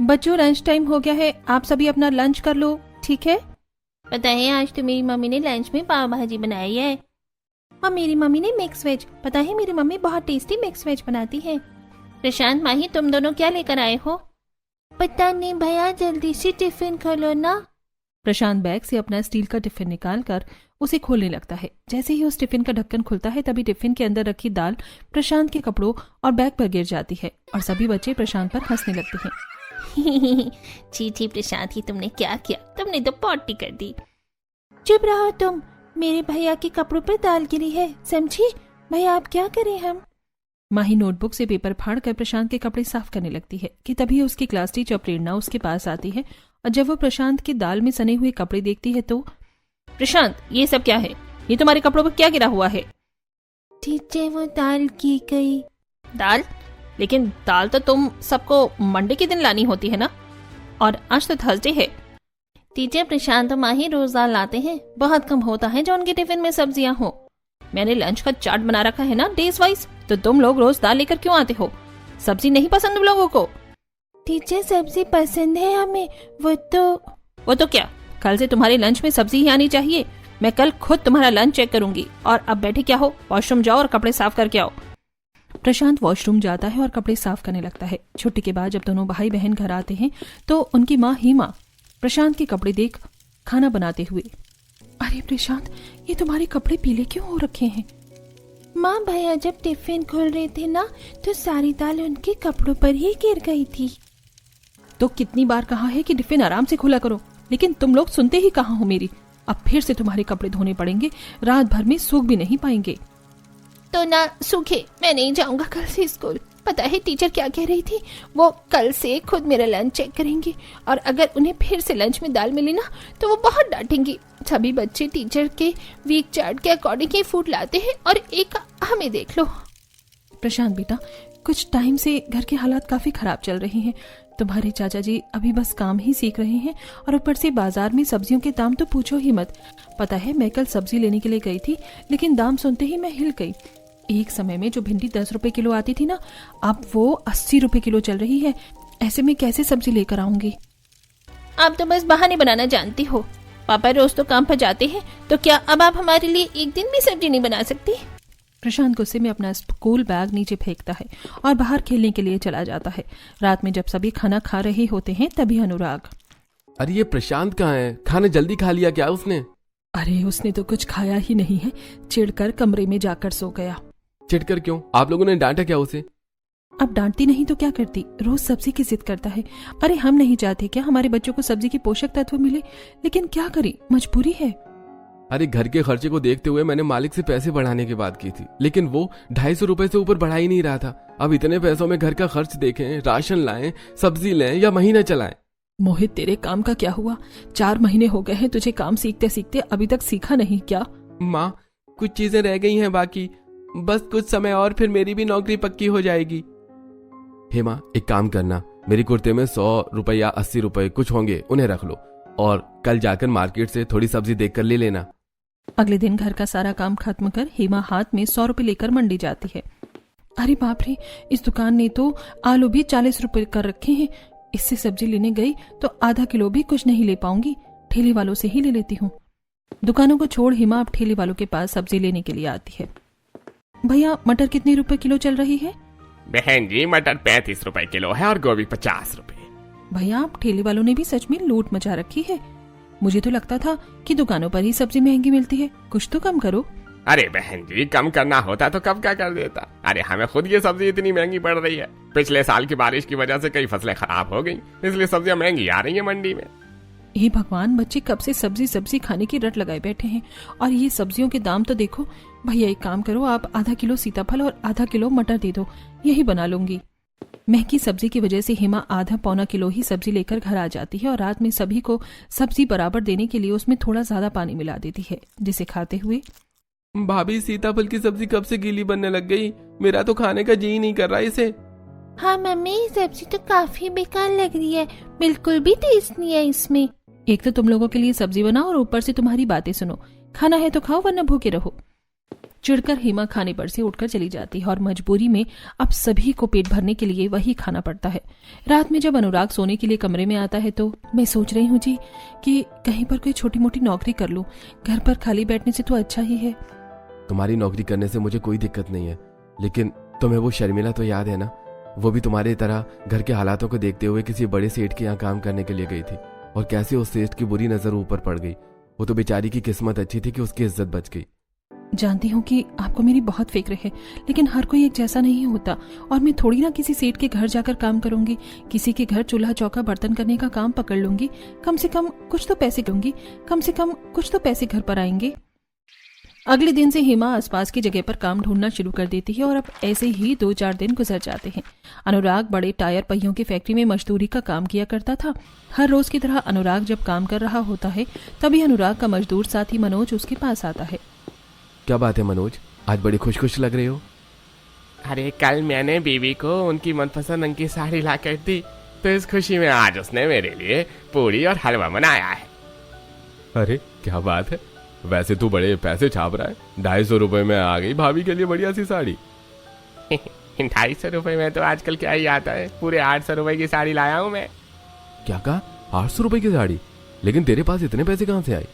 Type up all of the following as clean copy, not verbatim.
बच्चों lunch time हो गया है, आप सभी अपना लंच कर लो, ठीक है? पता है आज तो मेरी मम्मी ने लंच में पाव भाजी बनाई है। और मेरी मम्मी ने मिक्स वेज। पता है मेरी मम्मी बहुत टेस्टी मिक्स वेज बनाती है। प्रशांत माही तुम दोनों क्या लेकर आए हो? पता नहीं भैया, जल्दी से टिफिन खोलो ना। प्रशांत बैग से अपना स्टील का टिफिन निकालकर उसे खोलने लगता है। जैसे ही उस टिफिन का ढक्कन खुलता है तभी टिफिन के अंदर रखी दाल प्रशांत के कपड़ों और बैग पर गिर जाती है और सभी बच्चे प्रशांत पर हंसने लगते हैं। छी प्रशांत, ही तुमने क्या किया? तुमने तो पॉटी कर दी। चुप रहो तुम, मेरे भैया के कपड़ों पर दाल गिरी है, समझी? भैया आप क्या करें हम? माही नोटबुक से पेपर फाड़कर प्रशांत के कपड़े साफ करने लगती है कि तभी उसकी क्लास टीचर प्रेरणा उसके पास आती है और जब वो प्रशांत के दाल में सने हुए कपड़े देखती है तो प्रशांत, ये सब क्या है? ये तुम्हारे कपड़ों पर क्या गिरा हुआ है? टीचर वो दाल की गई। दाल? लेकिन दाल तो तुम सबको मंडे के दिन लानी होती है ना, और आज तो थर्सडे है। टीचर, प्रशांत और माही रोज दाल लाते हैं, बहुत कम होता है जो उनके टिफिन में सब्जियां हो। मैंने लंच का चार्ट बना रखा है ना डेज वाइज, तो तुम लोग रोज दाल लेकर क्यों आते हो? सब्जी नहीं पसंद तुम लोगों को? टीचर सब्जी पसंद है हमें। वो तो क्या? कल से तुम्हारे लंच में सब्जी ही आनी चाहिए। मैं कल खुद तुम्हारा लंच चेक करूंगी। और अब बैठे क्या हो? वॉशरूम जाओ और कपड़े साफ करके आओ। प्रशांत वॉशरूम जाता है और कपड़े साफ करने लगता है। छुट्टी के बाद जब दोनों भाई बहन घर आते हैं तो उनकी माँ हीमा प्रशांत के कपड़े देख खाना बनाते हुए, अरे प्रशांत, ये तुम्हारे कपड़े पीले क्यों हो रखे हैं? माँ, भैया जब टिफिन खोल रहे थे ना तो सारी दाल उनके कपड़ों पर ही गिर गई थी। तो कितनी बार कहा है कि टिफिन आराम से खुला करो, लेकिन तुम लोग सुनते ही कहाँ हो मेरी। अब फिर से तुम्हारे कपड़े धोने पड़ेंगे, रात भर में सूख भी नहीं पाएंगे। तो ना सूखे, मैं नहीं जाऊंगा कल से स्कूल। पता है टीचर क्या कह रही थी? वो कल से खुद मेरा लंच चेक करेंगी और अगर उन्हें फिर से लंच में दाल मिली ना तो वो बहुत डांटेंगी। सभी बच्चे टीचर के वीक चार्ट के अकॉर्डिंग ही फूड लाते हैं और एक हमें देख लो। प्रशांत बेटा, कुछ टाइम से घर के हालात काफी खराब चल रहे हैं। तुम्हारे चाचा जी अभी बस काम ही सीख रहे हैं और ऊपर से बाजार में सब्जियों के दाम तो पूछो ही मत। पता है मैं कल सब्जी लेने के लिए गई थी, लेकिन दाम सुनते ही मैं हिल गई। एक समय में जो भिंडी 10 रुपए किलो आती थी ना, अब वो 80 रुपए किलो चल रही है। ऐसे में कैसे सब्जी लेकर आऊंगी? आप तो बस बहाने बनाना जानती हो। पापा रोज तो काम पर जाते हैं, तो क्या अब आप हमारे लिए एक दिन भी सब्जी नहीं बना सकती? प्रशांत गुस्से में अपना स्कूल बैग नीचे फेंकता है और बाहर खेलने के लिए चला जाता है। रात में जब सभी खाना खा रहे होते हैं तभी अनुराग, अरे ये प्रशांत कहाँ है? खाना जल्दी खा लिया क्या उसने? अरे उसने तो कुछ खाया ही नहीं है, चिढ़कर कमरे में जाकर सो गया। चिढ़कर क्यों? आप लोगों ने डांटा क्या उसे? अब डांटती नहीं तो क्या करती, रोज सब्जी की जिद करता है। अरे हम नहीं चाहते क्या हमारे बच्चों को सब्जी के पोषक तत्व मिले, लेकिन क्या करें, मजबूरी है। अरे घर के खर्चे को देखते हुए मैंने मालिक से पैसे बढ़ाने की बात की थी, लेकिन वो 250 रुपए से ऊपर बढ़ा ही नहीं रहा था। अब इतने पैसों में घर का खर्च देखें, राशन लाएं, सब्जी लें या महीना चलाएं। मोहित, तेरे काम का क्या हुआ? 4 महीने हो गए हैं तुझे काम सीखते सीखते, अभी तक सीखा नहीं क्या? माँ, कुछ चीजें रह गई हैं बाकी, बस कुछ समय और फिर मेरी भी नौकरी पक्की हो जाएगी। हे माँ, एक काम करना, मेरी कुर्ते में 100 रुपए या 80 रुपए कुछ होंगे, उन्हें रख लो और कल जाकर मार्केट से थोड़ी सब्जी देख कर ले लेना। अगले दिन घर का सारा काम खत्म कर हेमा हाथ में 100 रुपए लेकर मंडी जाती है। अरे बाप रे, इस दुकान ने तो आलू भी 40 रुपए कर रखे हैं। इससे सब्जी लेने गई तो आधा किलो भी कुछ नहीं ले पाऊंगी, ठेले वालों से ही ले लेती हूँ। दुकानों को छोड़ हेमा अब ठेले वालों के पास सब्जी लेने के लिए आती है। भैया मटर कितने रुपए किलो चल रही है? बहन जी, मटर 35 रुपए किलो है और गोभी 50 रुपए। भैया आप ठेले वालों ने भी सच में लूट मचा रखी है। मुझे तो लगता था कि दुकानों पर ही सब्जी महंगी मिलती है, कुछ तो कम करो। अरे बहन जी, कम करना होता तो कब क्या कर देता। अरे हमें खुद ये सब्जी इतनी महंगी पड़ रही है। पिछले साल की बारिश की वजह से कई फसलें खराब हो गई, इसलिए सब्जियां महंगी आ रही है मंडी में। हे भगवान, बच्चे कब से सब्जी सब्जी खाने की रट लगाए बैठे हैं और ये सब्जियों के दाम तो देखो। भैया एक काम करो, आप आधा किलो सीताफल और आधा किलो मटर दे दो, यही बना लूंगी। महंगी सब्जी की वजह से हेमा आधा पौना किलो ही सब्जी लेकर घर आ जाती है और रात में सभी को सब्जी बराबर देने के लिए उसमें थोड़ा ज्यादा पानी मिला देती है, जिसे खाते हुए, भाभी सीताफल की सब्जी कब से गीली बनने लग गई? मेरा तो खाने का जी ही नहीं कर रहा इसे। हाँ मम्मी, सब्जी तो काफी बेकार लग रही है, बिल्कुल भी टेस्ट नहीं है इसमें। एक तो तुम लोगों के लिए सब्जी बनाओ और ऊपर से तुम्हारी बातें सुनो। खाना है तो खाओ वरना भूखे रहो। चिढ़कर हेमा खाने पर से उठकर चली जाती है और मजबूरी में अब सभी को पेट भरने के लिए वही खाना पड़ता है। रात में जब अनुराग सोने के लिए कमरे में आता है तो मैं सोच रही हूँ जी कि कहीं पर कोई छोटी मोटी नौकरी कर लूँ, घर पर खाली बैठने से तो अच्छा ही है। तुम्हारी नौकरी करने से मुझे कोई दिक्कत नहीं है, लेकिन तुम्हें वो शर्मिला तो याद है ना? वो भी तुम्हारी तरह घर के हालातों को देखते हुए किसी बड़े सेठ के यहाँ काम करने के लिए गई थी और कैसे उस सेठ की बुरी नजर ऊपर पड़ गई। वो तो बेचारी की किस्मत अच्छी थी कि उसकी इज्जत बच गई। जानती हूँ कि आपको मेरी बहुत फिक्र है, लेकिन हर कोई एक जैसा नहीं होता और मैं थोड़ी ना किसी सेठ के घर जाकर काम करूंगी। किसी के घर चूल्हा चौका बर्तन करने का काम पकड़ लूंगी, कम से कम कुछ तो पैसे लूंगी, कम से कम कुछ तो पैसे घर पर आएंगे। अगले दिन से हेमा आसपास की जगह पर काम ढूंढना शुरू कर देती है और अब ऐसे ही 2-4 दिन गुजर जाते हैं। अनुराग बड़े टायर पहियों की फैक्ट्री में मजदूरी का काम किया करता था। हर रोज की तरह अनुराग जब काम कर रहा होता है तभी अनुराग का मजदूर साथी मनोज उसके पास आता है। क्या बात है मनोज, आज बड़ी खुश खुश लग रहे हो? अरे कल मैंने बीवी को उनकी मनपसंद रंग की साड़ी ला कर दी, तो इस खुशी में आज उसने मेरे लिए पूरी और हलवा बनाया है। अरे क्या बात है, वैसे तू बड़े पैसे छाप रहा है। 250 रुपए में आ गई भाभी के लिए बढ़िया सी साड़ी। 250 रुपए में तो आजकल क्या ही आता है, पूरे 800 रुपए की साड़ी लाया हूँ मैं। क्या कहा? 800 रुपए की साड़ी? लेकिन तेरे पास इतने पैसे कहाँ से आए?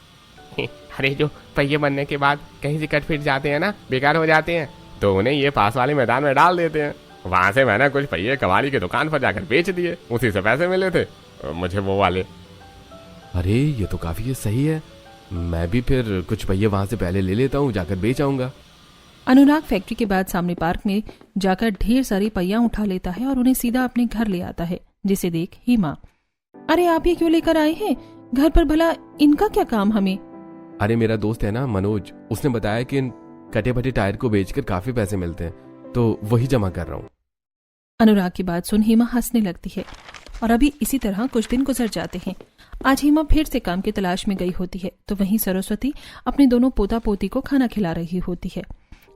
अरे जो पहिए बनने के बाद कहीं से कट फिट जाते हैं ना, बेकार हो जाते हैं, तो उन्हें ये पास वाले मैदान में डाल देते हैं। वहां से मैंने कुछ पहिए कबाड़ी की दुकान पर जाकर बेच दिए, उसी से पैसे मिले थे मुझे वो वाले। अरे ये तो काफी सही है, मैं भी फिर कुछ पहिए वहां से पहले ले लेता हूँ, जाकर बेच आऊंगा। अनुराग फैक्ट्री के बाद सामने पार्क में जाकर ढेर सारी पहिया उठा लेता है और उन्हें सीधा अपने घर ले आता है, जिसे देख हेमा, अरे आप ये क्यों लेकर आए हैं? घर पर भला इनका क्या काम हमें? अरे मेरा दोस्त है ना मनोज, उसने बताया कि इन कटे फटे टायर को बेचकर काफी पैसे मिलते हैं, तो वही जमा कर रहा हूँ। अनुराग की बात सुन हेमा हंसने लगती है और अभी इसी तरह कुछ दिन गुजर जाते हैं। आज हेमा फिर से काम की तलाश में गई होती है तो वहीं सरस्वती अपने दोनों पोता पोती को खाना खिला रही होती है।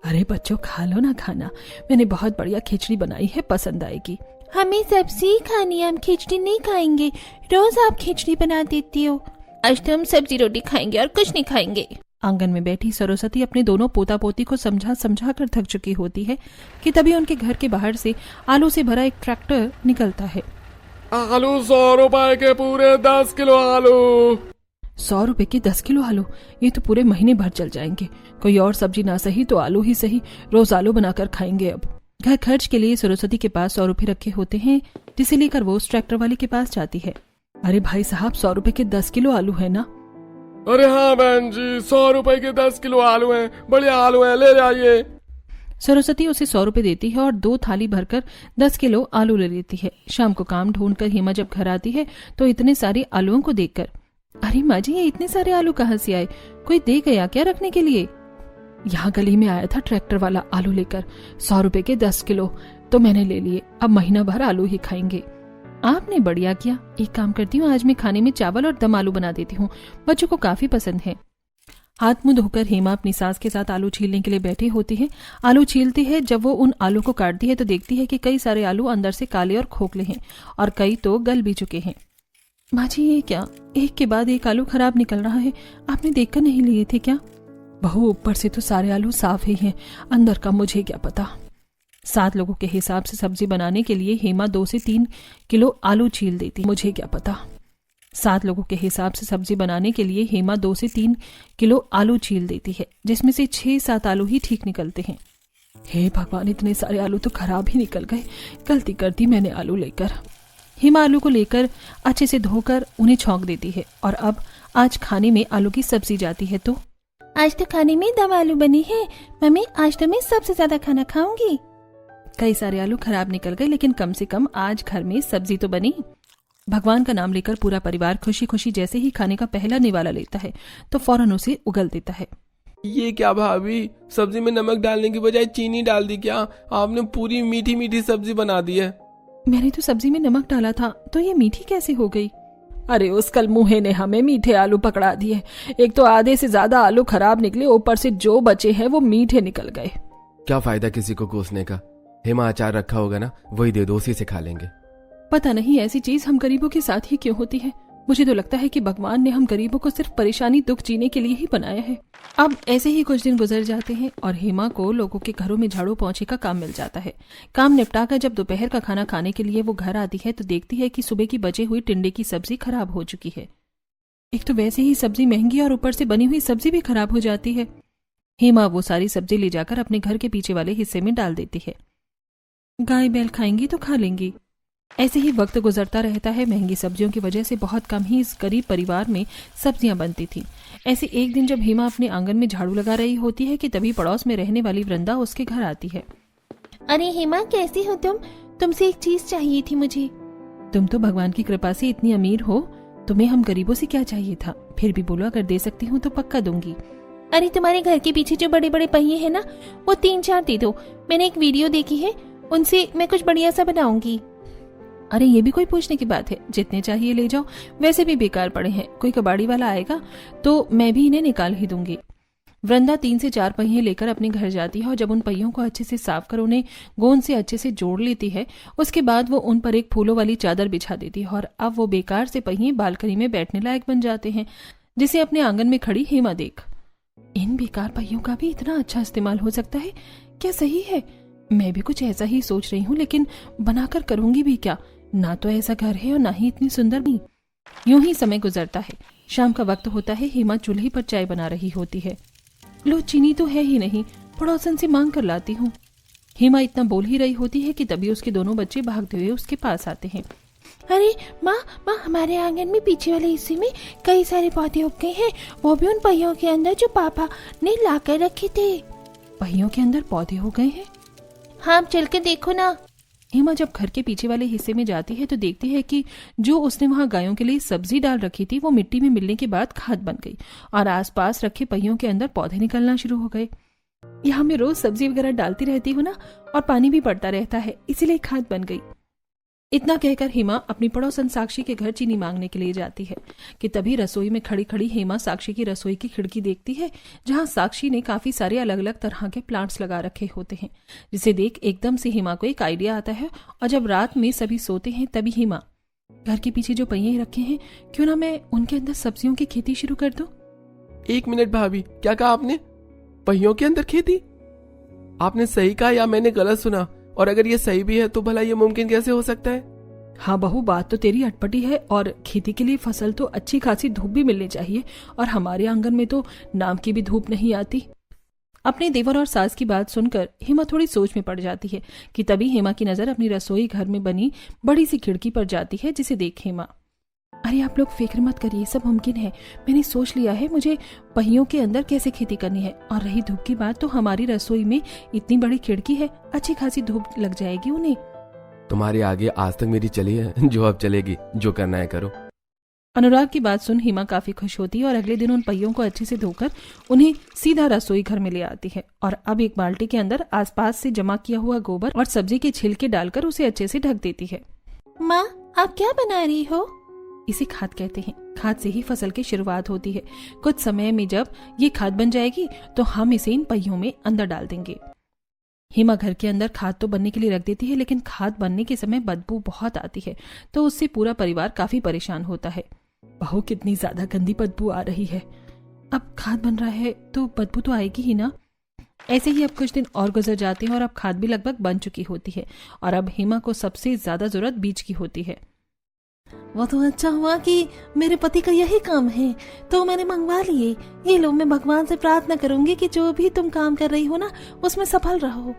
अरे बच्चों खा लो ना खाना, मैंने बहुत बढ़िया खिचड़ी बनाई है, पसंद आएगी। हमें सब्जी खानी है, हम खिचड़ी नहीं खाएंगे, रोज आप खिचड़ी बना देती हो। आज तो हम सब्जी रोटी खाएंगे और कुछ नहीं खाएंगे। आंगन में बैठी सरस्वती अपने दोनों पोता पोती को समझा समझा कर थक चुकी होती है कि तभी उनके घर के बाहर से आलू से भरा एक ट्रैक्टर निकलता है। आलू 100 रुपए के पूरे 10 किलो आलू। 100 रुपए के 10 किलो आलू, ये तो पूरे महीने भर चल जाएंगे। कोई और सब्जी ना सही तो आलू ही सही, रोज आलू बनाकर खाएंगे। अब घर खर्च के लिए सरस्वती के पास 100 रुपए रखे होते हैं, जिसे लेकर वो उस ट्रैक्टर वाले के पास जाती है। अरे भाई साहब 100 रुपए के 10 किलो आलू है ना? अरे हाँ बहन जी, 100 रुपए के 10 किलो आलू हैं, बढ़िया आलू हैं, ले जाइए। सरस्वती उसे 100 रुपए देती है और 2 थाली भरकर 10 किलो आलू ले लेती है। शाम को काम ढूंढकर हेमा जब घर आती है तो इतने सारे आलूओं को देखकर, अरे माँ जी ये इतने सारे आलू कहाँ से आए? कोई दे गया क्या रखने के लिए? यहाँ गली में आया था ट्रैक्टर वाला आलू लेकर, 100 रुपए के 10 किलो तो मैंने ले लिए। अब महीना भर आलू ही खाएंगे। आपने बढ़िया किया, एक काम करती हूँ, आज मैं खाने में चावल और दम आलू बना देती हूँ, बच्चों को काफी पसंद है। हाथ मुंह धोकर हेमा अपनी सास के साथ आलू छीलने के लिए बैठी होती है। आलू छीलती है, जब वो उन आलू को काटती है तो देखती है कि कई सारे आलू अंदर से काले और खोखले हैं और कई तो गल भी चुके हैं। माँ जी ये क्या, एक के बाद एक आलू खराब निकल रहा है, आपने देखकर नहीं लिए थे क्या? बहू ऊपर से तो सारे आलू साफ ही हैं, अंदर का मुझे क्या पता। 7 लोगों के हिसाब से सब्जी बनाने के लिए हेमा 2 से 3 किलो आलू छील देती, मुझे क्या पता। 7 लोगों के हिसाब से सब्जी बनाने के लिए हेमा 2 से 3 किलो आलू छील देती है, जिसमें से 6-7 आलू ही ठीक निकलते हैं। हे भगवान, इतने सारे आलू तो खराब ही निकल गए, गलती कर दी मैंने आलू लेकर। हेमा आलू को लेकर अच्छे से धोकर उन्हें छौंक देती है और अब आज खाने में आलू की सब्जी जाती है। तो आज तो खाने में दम आलू बनी है मम्मी, आज तो मैं सबसे ज्यादा खाना खाऊंगी। कई सारे आलू खराब निकल गए, लेकिन कम से कम आज घर में सब्जी तो बनी। भगवान का नाम लेकर पूरा परिवार खुशी खुशी जैसे ही खाने का पहला निवाला लेता है तो फौरन उसे उगल देता है। ये क्या भाभी, सब्जी में नमक डालने की बजाय चीनी डाल दी क्या? आपने पूरी मीठी मीठी सब्जी बना दी है। मैंने तो सब्जी में नमक डाला था, तो ये मीठी कैसे हो गई? अरे उस कल मुहे ने हमें मीठे आलू पकड़ा दिए, एक तो आधे से ज्यादा आलू खराब निकले, ऊपर से जो बचे हैं वो मीठे निकल गए। क्या फायदा किसी को कोसने का? हेमा अचार रखा होगा ना, वही दे दो, उसी से खा लेंगे। पता नहीं ऐसी चीज हम गरीबों के साथ ही क्यों होती है। मुझे तो लगता है कि भगवान ने हम गरीबों को सिर्फ परेशानी दुख जीने के लिए ही बनाया है। अब ऐसे ही कुछ दिन गुजर जाते हैं और हेमा को लोगों के घरों में झाड़ू पोंछे का काम मिल जाता है। काम निपटाकर जब दोपहर का खाना खाने के लिए वो घर आती है तो देखती है कि सुबह की बचे हुई टिंडे की सब्जी खराब हो चुकी है। एक तो वैसे ही सब्जी महंगी और ऊपर से बनी हुई सब्जी भी खराब हो जाती है। हेमा वो सारी सब्जी ले जाकर अपने घर के पीछे वाले हिस्से में डाल देती है। गाय बैल खाएंगी तो खा लेंगी। ऐसे ही वक्त गुजरता रहता है। महंगी सब्जियों की वजह से बहुत कम ही इस गरीब परिवार में सब्जियां बनती थीं। ऐसे एक दिन जब हेमा अपने आंगन में झाड़ू लगा रही होती है कि तभी पड़ोस में रहने वाली वृंदा उसके घर आती है। अरे हेमा, कैसी हो तुम? तुमसे एक चीज चाहिए थी मुझे। तुम तो भगवान की कृपा से इतनी अमीर हो, तुम्हें हम गरीबों से क्या चाहिए था? फिर भी बोलो, अगर दे सकती हूँ तो पक्का दूंगी। अरे तुम्हारे घर के पीछे जो बड़े बड़े पहिए हैं ना, वो 3-4 दे दो। मैंने एक वीडियो देखी है, उनसे मैं कुछ बढ़िया सा बनाऊंगी। अरे ये भी कोई पूछने की बात है, जितने चाहिए ले जाओ, वैसे भी बेकार पड़े हैं। कोई कबाड़ी वाला आएगा तो मैं भी इन्हें निकाल ही दूंगी। वृंदा 3 से 4 पहिए लेकर अपने घर जाती है और जब उन पहियों को अच्छे से साफ कर उन्हें गोंद से अच्छे से जोड़ लेती है, उसके बाद वो उन पर एक फूलों वाली चादर बिछा देती है और अब वो बेकार से पहिए बालकनी में बैठने लायक बन जाते हैं, जिसे अपने आंगन में खड़ी हेमा देख। इन बेकार पहियों का भी इतना अच्छा इस्तेमाल हो सकता है? क्या सही है? मैं भी कुछ ऐसा ही सोच रही हूँ, लेकिन बनाकर करूंगी भी क्या? ना तो ऐसा घर है और ना ही इतनी सुंदर भी। यूं ही समय गुजरता है। शाम का वक्त होता है। हेमा चूल्हे पर चाय बना रही होती है। लो, चीनी तो है ही नहीं, पड़ोसन से मांग कर लाती हूँ। हेमा इतना बोल ही रही होती है कि तभी उसके दोनों बच्चे भागते हुए उसके पास आते हैं। अरे माँ, हमारे आंगन में पीछे वाले हिस्से में कई सारे पौधे उग गए हैं, वो भी उन पहियों के अंदर जो पापा ने ला कर रखे थे। पहियों के अंदर पौधे हो गए हैं? हाँ, चल के देखो ना। हेमा जब घर के पीछे वाले हिस्से में जाती है तो देखती है कि जो उसने वहां गायों के लिए सब्जी डाल रखी थी वो मिट्टी में मिलने के बाद खाद बन गई और आसपास रखे पहियों के अंदर पौधे निकलना शुरू हो गए। यहाँ मैं रोज सब्जी वगैरह डालती रहती हूँ ना, और पानी भी पड़ता रहता है, इसीलिए खाद बन गई। इतना कहकर हेमा अपनी पड़ोसन साक्षी के घर चीनी मांगने के लिए जाती है कि तभी रसोई में खड़ी खड़ी हेमा साक्षी की रसोई की खिड़की देखती है, जहां साक्षी ने काफी सारे अलग अलग तरह के प्लांट्स लगा रखे होते हैं, जिसे देख एकदम से हेमा को एक आइडिया आता है। और जब रात में सभी सोते हैं तभी हेमा, घर के पीछे जो पहिए रखे हैं, क्यों ना मैं उनके अंदर सब्जियों की खेती शुरू कर दूं? 1 मिनट भाभी, क्या कहा आपने? पहियों के अंदर खेती? आपने सही कहा या मैंने गलत सुना? और अगर ये सही भी है तो भला ये मुमकिन कैसे हो सकता है? हाँ बहू, बात तो तेरी अटपटी है, और खेती के लिए फसल तो अच्छी खासी धूप भी मिलनी चाहिए, और हमारे आंगन में तो नाम की भी धूप नहीं आती। अपने देवर और सास की बात सुनकर हेमा थोड़ी सोच में पड़ जाती है कि तभी हेमा की नजर अपनी रसोई घर में बनी बड़ी सी खिड़की पर जाती है, जिसे देख हेमा, अरे आप लोग फिक्र मत करिए, सब मुमकिन है। मैंने सोच लिया है मुझे पहियों के अंदर कैसे खेती करनी है। और रही धूप की बात, तो हमारी रसोई में इतनी बड़ी खिड़की है, अच्छी खासी धूप लग जाएगी उन्हें। तुम्हारे आगे आज तक मेरी चली है, जो अब चलेगी, जो करना है करो। अनुराग की बात सुन हेमा काफी खुश होती है और अगले दिन उन पहियों को अच्छे से धोकर उन्हें सीधा रसोई घर में ले आती है। और अब एक बाल्टी के अंदर आसपास से जमा किया हुआ गोबर और सब्जी के छिलके डालकर उसे अच्छे से ढक देती है। माँ, आप क्या बना रही हो? इसे खाद कहते हैं। खाद से ही फसल की शुरुआत होती है। कुछ समय में जब ये खाद बन जाएगी तो हम इसे इन पहियों में अंदर डाल देंगे। हेमा घर के अंदर खाद तो बनने के लिए रख देती है, लेकिन खाद बनने के समय बदबू बहुत आती है, तो उससे पूरा परिवार काफी परेशान होता है। बहू, कितनी ज्यादा गंदी बदबू आ रही है। अब खाद बन रहा है तो बदबू तो आएगी ही ना। ऐसे ही अब कुछ दिन और गुजर जाते हैं और अब खाद भी लगभग बन चुकी होती है और अब हेमा को सबसे ज्यादा जरूरत बीज की होती है। वो तो अच्छा हुआ कि मेरे पति का यही काम है, तो मैंने मंगवा लिए। ये लो, मैं भगवान से प्रार्थना करूंगी कि जो भी तुम काम कर रही हो ना, उसमें सफल रहो।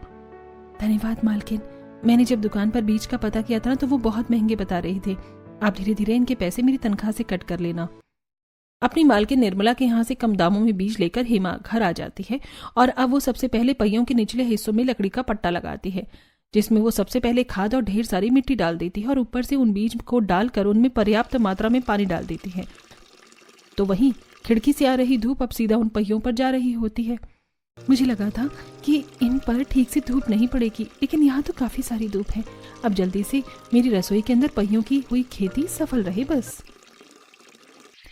धन्यवाद मालकिन। मैंने जब दुकान पर बीज का पता किया था ना, तो वो बहुत महंगे बता रहे थे। आप धीरे धीरे इनके पैसे मेरी तनख्वाह से कट कर लेना। अपनी मालकिन निर्मला के यहाँ से कम दामों में बीज लेकर हेमा घर आ जाती है और अब वो सबसे पहले पहियों के निचले हिस्सों में लकड़ी का पट्टा लगाती है, जिसमें वो सबसे पहले खाद और ढेर सारी मिट्टी डाल देती है और ऊपर से उन बीज को डालकर उनमें पर्याप्त मात्रा में पानी डाल देती है। तो वहीं खिड़की से आ रही धूप अब सीधा उन पहियों पर जा रही होती है। मुझे लगा था कि इन पर ठीक से धूप नहीं पड़ेगी, लेकिन यहाँ तो काफी सारी धूप है। अब जल्दी से मेरी रसोई के अंदर पहियों की हुई खेती सफल रहे बस।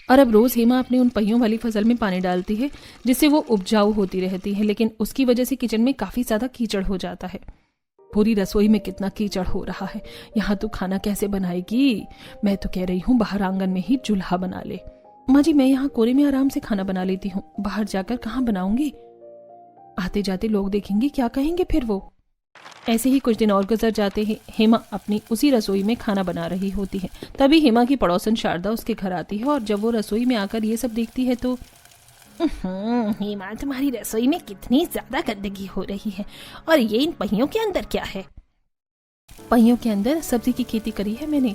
और अब रोज हेमा अपने उन पहियों वाली फसल में पानी डालती है, जिससे वो उपजाऊ होती रहती है, लेकिन उसकी वजह से किचन में काफी ज्यादा कीचड़ हो जाता है। पूरी रसोई में कितना कीचड़ हो रहा है, यहाँ तो खाना कैसे बनाएगी। मैं तो कह रही हूँ बाहर आंगन में ही चूल्हा बना ले। माँ जी मैं यहाँ कोरे में आराम से खाना बना लेती हूँ, बाहर जाकर कहाँ बनाऊंगी। आते जाते लोग देखेंगे, क्या कहेंगे फिर वो। ऐसे ही कुछ दिन और गुजर जाते हैं। हेमा अपनी उसी रसोई में खाना बना रही होती है। तभी हेमा की पड़ोसन शारदा उसके घर आती है और जब वो रसोई में आकर ये सब देखती है तो हेमा तुम्हारी रसोई में कितनी ज्यादा गंदगी हो रही है, और ये इन पहियों के अंदर क्या है? पहियों के अंदर सब्जी की खेती करी है मैंने।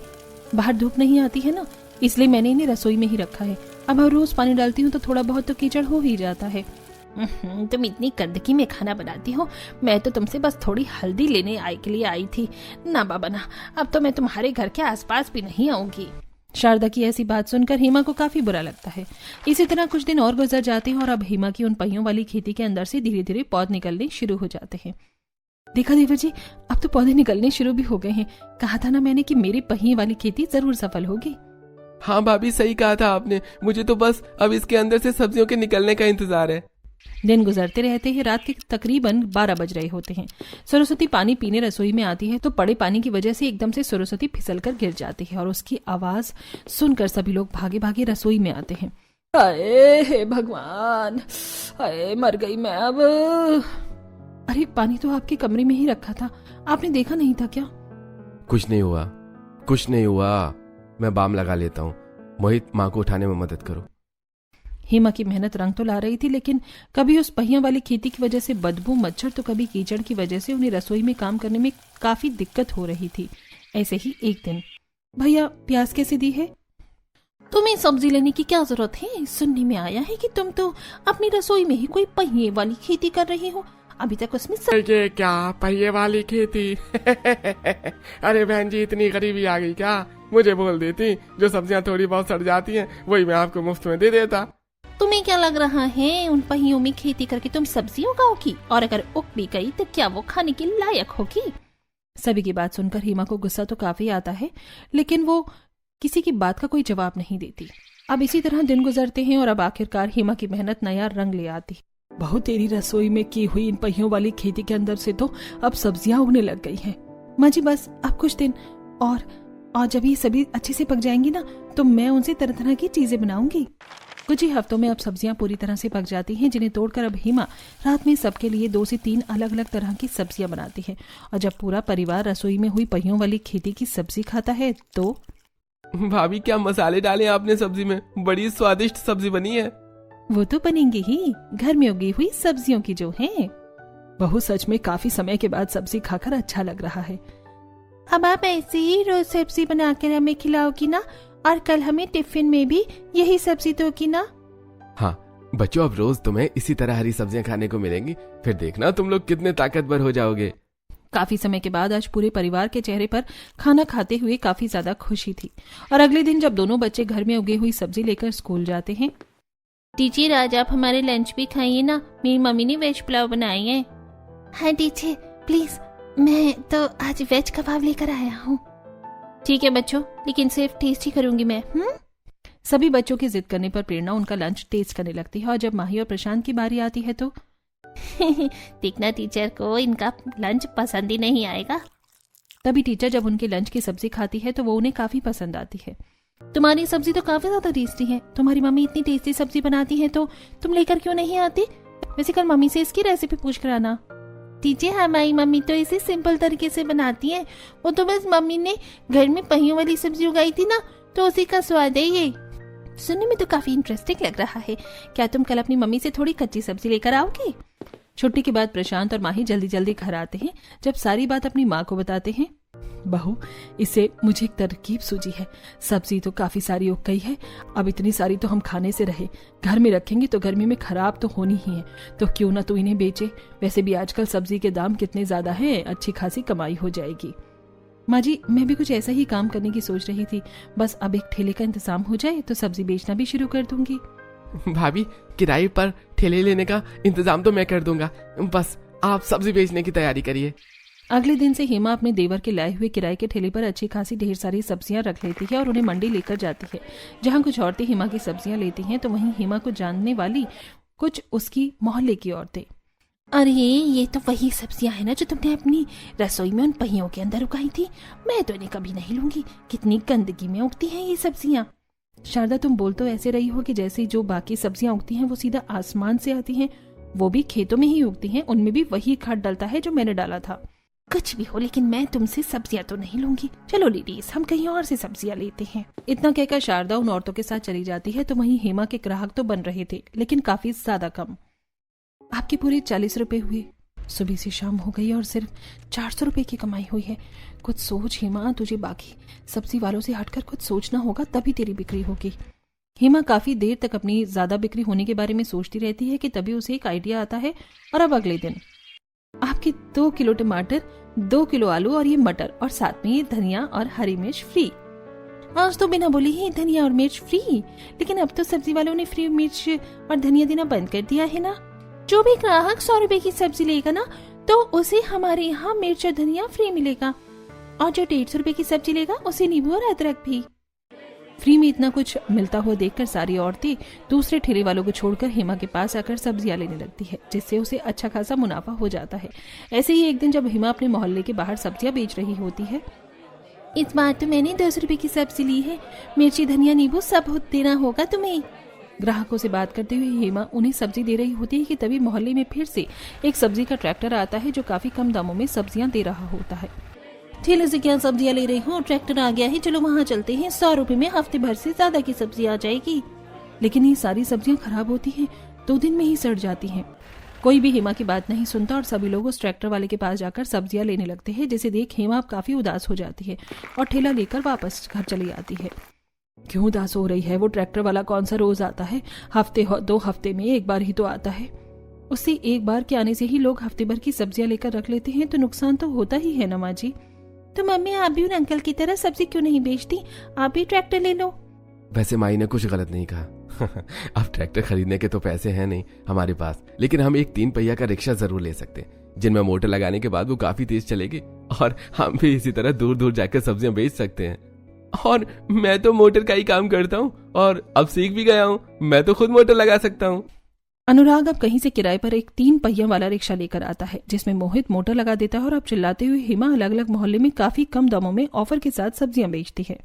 बाहर धूप नहीं आती है ना, इसलिए मैंने इन्हें रसोई में ही रखा है। अब हर रोज पानी डालती हूँ तो थोड़ा बहुत तो कीचड़ हो ही जाता है। तुम इतनी गंदगी में खाना बनाती हो, मैं तो तुमसे बस थोड़ी हल्दी लेने के लिए आई थी। ना बाबा ना, अब तो मैं तुम्हारे घर के आसपास भी नहीं आऊंगी। शारदा की ऐसी बात सुनकर हेमा को काफी बुरा लगता है। इसी तरह कुछ दिन और गुजर जाते हैं और अब हेमा की उन पहियों वाली खेती के अंदर से धीरे धीरे पौध निकलने शुरू हो जाते हैं। देखा देवर जी, अब तो पौधे निकलने शुरू भी हो गए हैं। कहा था ना मैंने कि मेरी पहिए वाली खेती जरूर सफल होगी। हाँ भाभी सही कहा था आपने, मुझे तो बस अब इसके अंदर से सब्जियों के निकलने का इंतजार है। दिन गुजरते रहते हैं। रात के तकरीबन 12 बज रहे होते हैं। सरस्वती पानी पीने रसोई में आती है तो पड़े पानी की वजह से एकदम से सरस्वती फिसलकर गिर जाती है और उसकी आवाज सुनकर सभी लोग भागे भागे रसोई में आते हैं। अरे हे भगवान, अरे मर गई मैं अब। अरे पानी तो आपके कमरे में ही रखा था, आपने देखा नहीं था क्या? कुछ नहीं हुआ, कुछ नहीं हुआ, मैं बाम लगा लेता हूँ। मोहित माँ को उठाने में मदद करो। हेमा की मेहनत रंग तो ला रही थी, लेकिन कभी उस पहियों वाली खेती की वजह से बदबू, मच्छर तो कभी कीचड़ की वजह से उन्हें रसोई में काम करने में काफी दिक्कत हो रही थी। ऐसे ही एक दिन, भैया प्याज कैसे दी है? तुम्हें सब्जी लेने की क्या जरूरत है? सुनने में आया है कि तुम तो अपनी रसोई में ही कोई पहिए वाली खेती कर रही हो। अभी तक उसमें ये क्या पहिए वाली खेती? अरे बहन जी, इतनी गरीबी आ गई क्या? मुझे बोल देती, जो सब्जियां थोड़ी बहुत सड़ जाती हैं वही मैं आपको मुफ्त में दे देता। तुम्हें क्या लग रहा है उन पहियों में खेती करके तुम सब्जी उगाओगी? और अगर उग भी गई तो क्या वो खाने के लायक होगी? सभी की बात सुनकर हेमा को गुस्सा तो काफी आता है, लेकिन वो किसी की बात का कोई जवाब नहीं देती। अब इसी तरह दिन गुजरते हैं और अब आखिरकार हेमा की मेहनत नया रंग ले आती। बहुत तेरी रसोई में की हुई इन पहियों वाली खेती के अंदर से तो अब सब्जियां उगने लग गई हैं। माँ जी बस अब कुछ दिन और जब ये सभी अच्छे से पक जाएंगी ना तो मैं उनसे तरह तरह की चीजें बनाऊंगी। कुछ ही हफ्तों में अब सब्जियां पूरी तरह से पक जाती हैं, जिन्हें तोड़कर अब हेमा रात में सबके लिए 2 से 3 अलग अलग तरह की सब्जियां बनाती है। और जब पूरा परिवार रसोई में हुई पहियों वाली खेती की सब्जी खाता है तो भाभी क्या मसाले डाले आपने सब्जी में? बड़ी स्वादिष्ट सब्जी बनी है। वो तो बनेंगे ही, घर में उगी हुई सब्जियों की जो है। बहू सच में काफी समय के बाद सब्जी खाकर अच्छा लग रहा है। अब आप ऐसे ही रोज सब्जी बनाकर हमें खिलाओगी ना? और कल हमें टिफिन में भी यही सब्जी दोगी ना? हाँ बच्चों, अब रोज तुम्हें इसी तरह हरी सब्जियां खाने को मिलेंगी, फिर देखना तुम लोग कितने ताकतवर हो जाओगे। काफी समय के बाद आज पूरे परिवार के चेहरे पर खाना खाते हुए काफी ज्यादा खुशी थी। और अगले दिन जब दोनों बच्चे घर में उगी हुई सब्जी लेकर स्कूल जाते हैं। टीचर आज आप हमारे लंच भी खाइए ना, मेरी मम्मी ने वेज पुलाव बनाई है। हाँ टीचर प्लीज, मैं तो आज वेज कबाब लेकर आया हूँ। ठीक है बच्चों, लेकिन सिर्फ टेस्ट ही करूंगी मैं। सभी बच्चों की जिद करने पर प्रेरणा उनका लंच टेस्ट करने लगती है और जब माही और प्रशांत की बारी आती है तो देखना टीचर को इनका लंच पसंद ही नहीं आएगा। तभी टीचर जब उनके लंच की सब्जी खाती है तो वो उन्हें काफी पसंद आती है। तुम्हारी सब्जी तो काफी ज्यादा टेस्टी है। तुम्हारी मम्मी इतनी टेस्टी सब्जी बनाती है तो तुम लेकर क्यों नहीं आती? वैसे कल मम्मी से इसकी रेसिपी पूछ कर आना। टीचर हमारी मम्मी तो इसे सिंपल तरीके से बनाती है। वो तो बस मम्मी ने घर में पहियों वाली सब्जी उगाई थी ना, तो उसी का स्वाद है ये। सुनने में तो काफी इंटरेस्टिंग लग रहा है। क्या तुम कल अपनी मम्मी से थोड़ी कच्ची सब्जी लेकर आओगे? छुट्टी के बाद प्रशांत और माही जल्दी जल्दी घर आते हैं। जब सारी बात अपनी माँ को बताते हैं, बहू इससे मुझे एक तरकीब सूझी है। सब्जी तो काफी सारी उग गई है, अब इतनी सारी तो हम खाने से रहे, घर में रखेंगे तो गर्मी में खराब तो होनी ही है, तो क्यों ना तू इन्हें बेचे। वैसे भी आजकल सब्जी के दाम कितने ज्यादा हैं, अच्छी खासी कमाई हो जाएगी। माँ जी मैं भी कुछ ऐसा ही काम करने की सोच रही थी, बस अब एक ठेले का इंतजाम हो जाए तो सब्जी बेचना भी शुरू कर दूंगी। भाभी किराए पर ठेले लेने का इंतजाम तो मैं कर दूंगा, बस आप सब्जी बेचने की तैयारी करिए। अगले दिन से हेमा अपने देवर के लाए हुए किराए के ठेले पर अच्छी खासी ढेर सारी सब्जियां रख लेती है और उन्हें मंडी लेकर जाती है। जहां कुछ औरतें हेमा की सब्जियां लेती हैं तो वहीं हेमा को जानने वाली कुछ उसकी मोहल्ले की औरतें अरे ये तो वही सब्जियां हैं ना जो तुमने अपनी रसोई में उन पहियों के अंदर उगाई थी। मैं तो इन्हें कभी नहीं लूंगी, कितनी गंदगी में उगती हैं ये सब्जियां। शारदा, तुम बोल तो ऐसे रही हो कि जैसे जो बाकी सब्जियां उगती हैं वो सीधा आसमान से आती हैं, वो भी खेतों में ही उगती हैं, उनमें भी वही खाद डलता है जो मैंने डाला था। कुछ भी हो, लेकिन मैं तुमसे सब्जियां तो नहीं लूंगी। चलो लेडीज, हम कहीं और से सब्जियां लेते हैं। इतना कहकर शारदा उन औरतों के साथ चली जाती है। तो वहीं हेमा के ग्राहक तो बन रहे थे, लेकिन काफी ज्यादा कम। आपके पूरे 40 रुपए हुए। सुबह से शाम हो गई और सिर्फ 400 रुपए की कमाई हुई है। कुछ सोच हेमा, तुझे बाकी सब्जी वालों से हटकर कुछ सोचना होगा, तभी तेरी बिक्री होगी। हेमा काफी देर तक अपनी ज्यादा बिक्री होने के बारे में सोचती रहती है कि तभी उसे एक आइडिया आता है। और अब अगले दिन आपके 2 किलो टमाटर, 2 किलो आलू और ये मटर, और साथ में ये धनिया और हरी मिर्च फ्री। आज तो बिना बोले ही धनिया और मिर्च फ्री, लेकिन अब तो सब्जी वालों ने फ्री मिर्च और धनिया देना बंद कर दिया है ना। जो भी ग्राहक 100 रुपए की सब्जी लेगा ना, तो उसे हमारे यहाँ मिर्च और धनिया फ्री मिलेगा, और जो 150 रुपए की सब्जी लेगा उसे नींबू और अदरक भी। फ्री में इतना कुछ मिलता हुआ देखकर सारी औरतें दूसरे ठेले वालों को छोड़कर हेमा के पास आकर सब्जियां लेने लगती है, जिससे उसे अच्छा खासा मुनाफा हो जाता है। ऐसे ही एक दिन जब हेमा अपने मोहल्ले के बाहर सब्जियां बेच रही होती है। इस बार तो मैंने 200 रुपए की सब्जी ली है, मिर्ची धनिया नींबू सब देना होगा तुम्हें। ग्राहकों से बात करते हुए हेमा उन्हें सब्जी दे रही होती है कि तभी मोहल्ले में फिर से एक सब्जी का ट्रैक्टर आता है जो काफी कम दामों में सब्जियां दे रहा होता है। ठेले से क्या सब्जियां ले रही हूँ, ट्रैक्टर आ गया है, चलो वहाँ चलते हैं, 100 रुपए में हफ्ते भर से ज्यादा की सब्जी आ जाएगी। लेकिन ये सारी सब्जियां खराब होती हैं, 2 दिन में ही सड़ जाती हैं। कोई भी हेमा की बात नहीं सुनता और सभी लोग उस ट्रैक्टर वाले के पास जाकर सब्जियां लेने लगते हैं, जिसे देख हेमा काफी उदास हो जाती है और ठेला लेकर वापस घर चली आती है। क्यों उदास हो रही है? वो ट्रैक्टर वाला कौन सा रोज आता है? हफ्ते 2 हफ्ते में एक बार ही तो आता है। उससे एक बार के आने से ही लोग हफ्ते भर की सब्जियां लेकर रख लेते हैं, तो नुकसान तो होता ही है ना माँ जी। तो मम्मी, आप भी उन अंकल की तरह सब्जी क्यों नहीं बेचती, आप भी ट्रैक्टर ले लो। वैसे माई ने कुछ गलत नहीं कहा। अब ट्रैक्टर खरीदने के तो पैसे हैं नहीं हमारे पास, लेकिन हम एक 3 पहिया का रिक्शा जरूर ले सकते हैं, जिनमें मोटर लगाने के बाद वो काफी तेज चलेगी और हम भी इसी तरह दूर दूर जाकर सब्जियां बेच सकते हैं। और मैं तो मोटर का ही काम करता हूँ और अब सीख भी गया हूँ, मैं तो खुद मोटर लगा सकता हूँ। अनुराग अब कहीं से किराए पर एक 3 पहिया वाला रिक्शा लेकर आता है, जिसमें मोहित मोटर लगा देता है और अब चिल्लाते हुए हेमा अलग अलग मोहल्ले में काफी कम दामों में ऑफर के साथ सब्जियां बेचती है।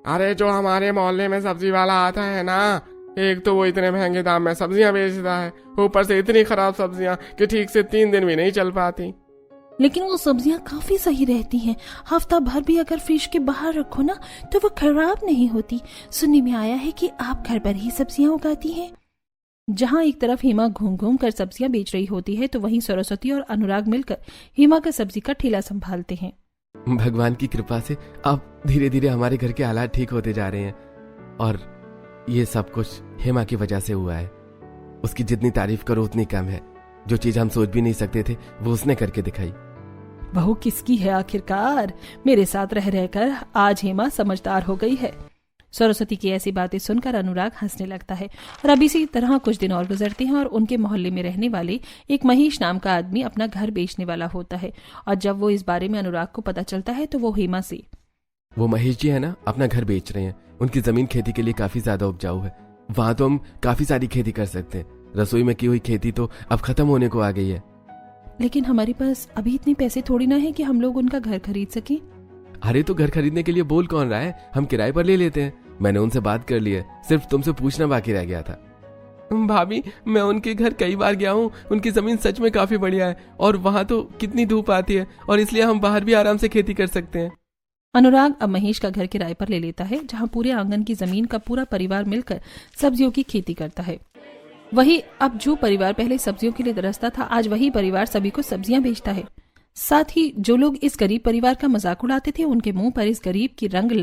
अरे जो हमारे मोहल्ले में सब्जी वाला आता है ना, एक तो वो इतने महंगे दाम में सब्जियां बेचता है, ऊपर से इतनी खराब सब्जियां कि ठीक से 3 दिन भी नहीं चल पाती। लेकिन वो सब्जियां काफी सही रहती हैं, हफ्ता भर भी अगर फ्रिज के बाहर रखो ना तो वो खराब नहीं होती। सुनने में आया है कि आप घर पर ही सब्जियां उगाती हैं। जहां एक तरफ हेमा घूम घूम कर सब्जियां बेच रही होती है, तो वहीं सरस्वती और अनुराग मिलकर हेमा का सब्जी का ठेला संभालते हैं। भगवान की कृपा से अब धीरे धीरे हमारे घर के हालात ठीक होते जा रहे हैं और ये सब कुछ हेमा की वजह से हुआ है। उसकी जितनी तारीफ करो उतनी कम है। जो चीज हम सोच भी नहीं सकते थे वो उसने करके दिखाई। बहू किसकी है आखिरकार? मेरे साथ रह रहकर आज हेमा समझदार हो गई है। सरस्वती की ऐसी बातें सुनकर अनुराग हंसने लगता है। और अब इसी तरह कुछ दिन और गुजरते हैं और उनके मोहल्ले में रहने वाले एक महेश नाम का आदमी अपना घर बेचने वाला होता है। और जब वो इस बारे में अनुराग को पता चलता है तो वो हेमा से, वो महेश जी है ना, अपना घर बेच रहे हैं। उनकी जमीन खेती के लिए काफी ज्यादा उपजाऊ है, वहां तो हम काफी सारी खेती कर सकते हैं। रसोई में की हुई खेती तो अब खत्म होने को आ गई है। लेकिन हमारे पास अभी इतने पैसे थोड़ी ना है कि हम लोग उनका घर खरीद सकें। अरे तो घर खरीदने के लिए बोल कौन रहा है, हम किराए पर ले लेते हैं। मैंने उनसे बात कर ली है, सिर्फ तुमसे पूछना बाकी रह गया था। भाभी, मैं उनके घर कई बार गया हूँ, उनकी जमीन सच में काफी बढ़िया है और वहां तो कितनी धूप आती है और इसलिए हम बाहर भी आराम से खेती कर सकते हैं। अनुराग अब महेश का घर किराए पर ले लेता है, जहां पूरे आंगन की जमीन का पूरा परिवार मिलकर सब्जियों की खेती करता है। वही अब जो परिवार पहले सब्जियों के लिए तरसता था, आज वही परिवार सभी को सब्जियां बेचता है। साथ ही जो लोग इस गरीब परिवार का मजाक उड़ाते थे, उनके मुंह पर इस गरीब की रंग